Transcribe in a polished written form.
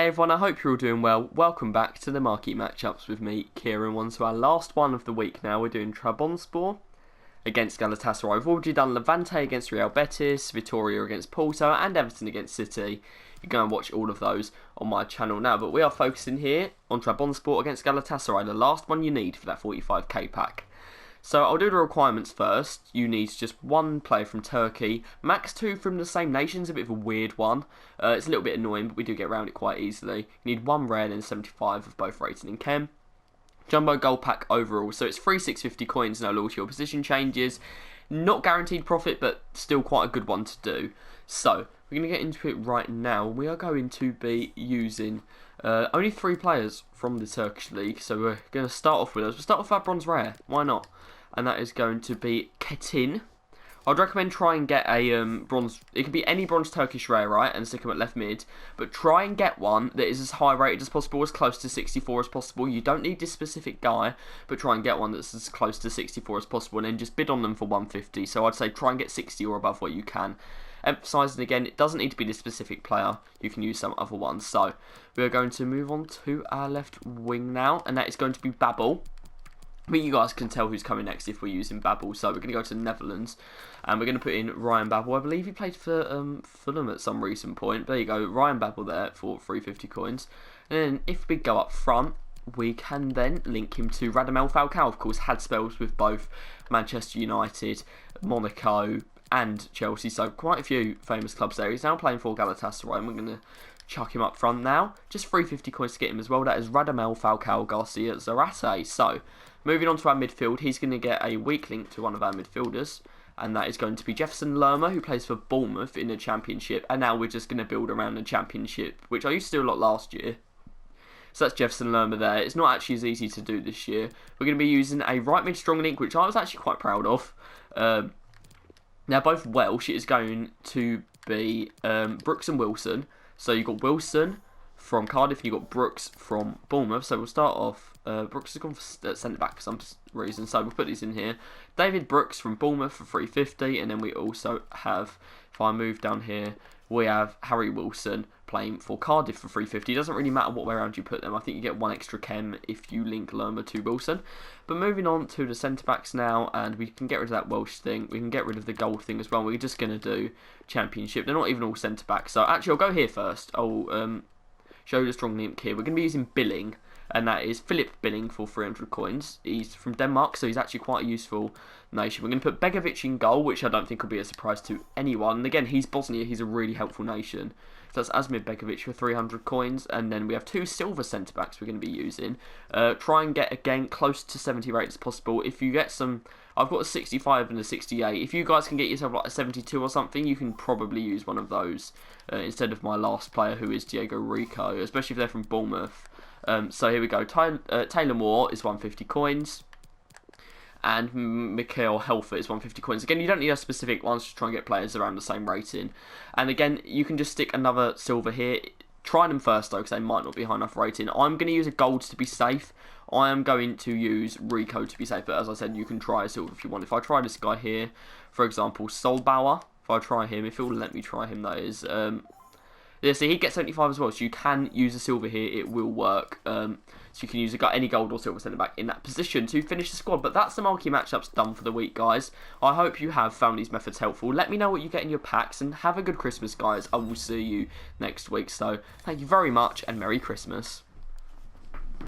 Hey everyone, I hope you're all doing well. Welcome back to the Marquee matchups with me, Kieran. On to our last one of the week now. We're doing Trabzonspor against Galatasaray. I've already done Levante against Real Betis, Vitória against Porto, and Everton against City. You can go and watch all of those on my channel now. But we are focusing here on Trabzonspor against Galatasaray, the last one you need for that 45k pack. So I'll do the requirements first. You need just one player from Turkey, max 2 from the same nation. It's a bit of a weird one. It's a little bit annoying, but we do get around it quite easily. You need 1 rare and 75 of both rating and chem. Jumbo gold pack overall, so it's free 650 coins, no loyalty or position changes. Not guaranteed profit, but still quite a good one to do. So we're going to get into it right now. We are going to be using only 3 players from the Turkish league. So we're going to start off with us. We'll start off with our bronze rare. Why not? And that is going to be Ketin. I'd recommend try and get a bronze. It could be any bronze Turkish rare, right? And stick them at left mid. But try and get one that is as high rated as possible, as close to 64 as possible. You don't need this specific guy, but try and get one that's as close to 64 as possible. And then just bid on them for 150. So I'd say try and get 60 or above where you can. Emphasising again, it doesn't need to be this specific player. You can use some other ones. So we are going to move on to our left wing now. And that is going to be Babel. I mean, you guys can tell who's coming next if we're using Babel. So we're going to go to the Netherlands, and we're going to put in Ryan Babel. I believe he played for Fulham at some recent point. There you go, Ryan Babel there for 350 coins. And then if we go up front, we can then link him to Radamel Falcao. Of course, had spells with both Manchester United, Monaco, and Chelsea. So quite a few famous clubs there. He's now playing for Galatasaray, and we're going to chuck him up front now. Just 350 coins to get him as well. That is Radamel Falcao Garcia Zarate. So moving on to our midfield, he's going to get a weak link to one of our midfielders, and that is going to be Jefferson Lerma, who plays for Bournemouth in the Championship, and now we're just going to build around the Championship, which I used to do a lot last year. So that's Jefferson Lerma there. It's not actually as easy to do this year. We're going to be using a right mid strong link, which I was actually quite proud of. Now both Welsh is going to be Brooks and Wilson. So you've got Wilson from Cardiff, and you've got Brooks from Bournemouth. So we'll start off. Brooks has gone for centre back for some reason, so we'll put these in here. David Brooks from Bournemouth for 350, and then we also have, if I move down here, we have Harry Wilson playing for Cardiff for 350. It doesn't really matter what way around you put them. I think you get 1 extra chem if you link Lerma to Wilson. But moving on to the centre backs now, and we can get rid of that Welsh thing. We can get rid of the gold thing as well. We're just going to do Championship. They're not even all centre backs. So actually, I'll go here first. I'll show the strong link here. We're going to be using Billing, and that is Philip Billing for 300 coins. He's from Denmark, so he's actually quite a useful nation. We're going to put Begovic in goal, which I don't think will be a surprise to anyone. And again, he's Bosnia. He's a really helpful nation. So that's Asmir Begovic for 300 coins. And then we have 2 silver centre-backs we're going to be using. Try and get, again, close to 70 rates as possible. If you get some... I've got a 65 and a 68. If you guys can get yourself like a 72 or something, you can probably use one of those instead of my last player, who is Diego Rico, especially if they're from Bournemouth. So here we go. Taylor Moore is 150 coins. And Mikhail Helfer is 150 coins. Again, you don't need a specific one, just try and get players around the same rating. And again, you can just stick another silver here. Try them first though, because they might not be high enough rating. I'm going to use a gold to be safe. I am going to use Rico to be safe. But as I said, you can try a silver if you want. If I try this guy here, for example, Solbauer. If I try him, if it will let me try him, that is. Yeah, see, he gets 75 as well, so you can use a silver here, it will work. So you can use any gold or silver centre back in that position to finish the squad. But that's the Marquee matchups done for the week, guys. I hope you have found these methods helpful. Let me know what you get in your packs, and have a good Christmas, guys. I will see you next week. So thank you very much, and Merry Christmas.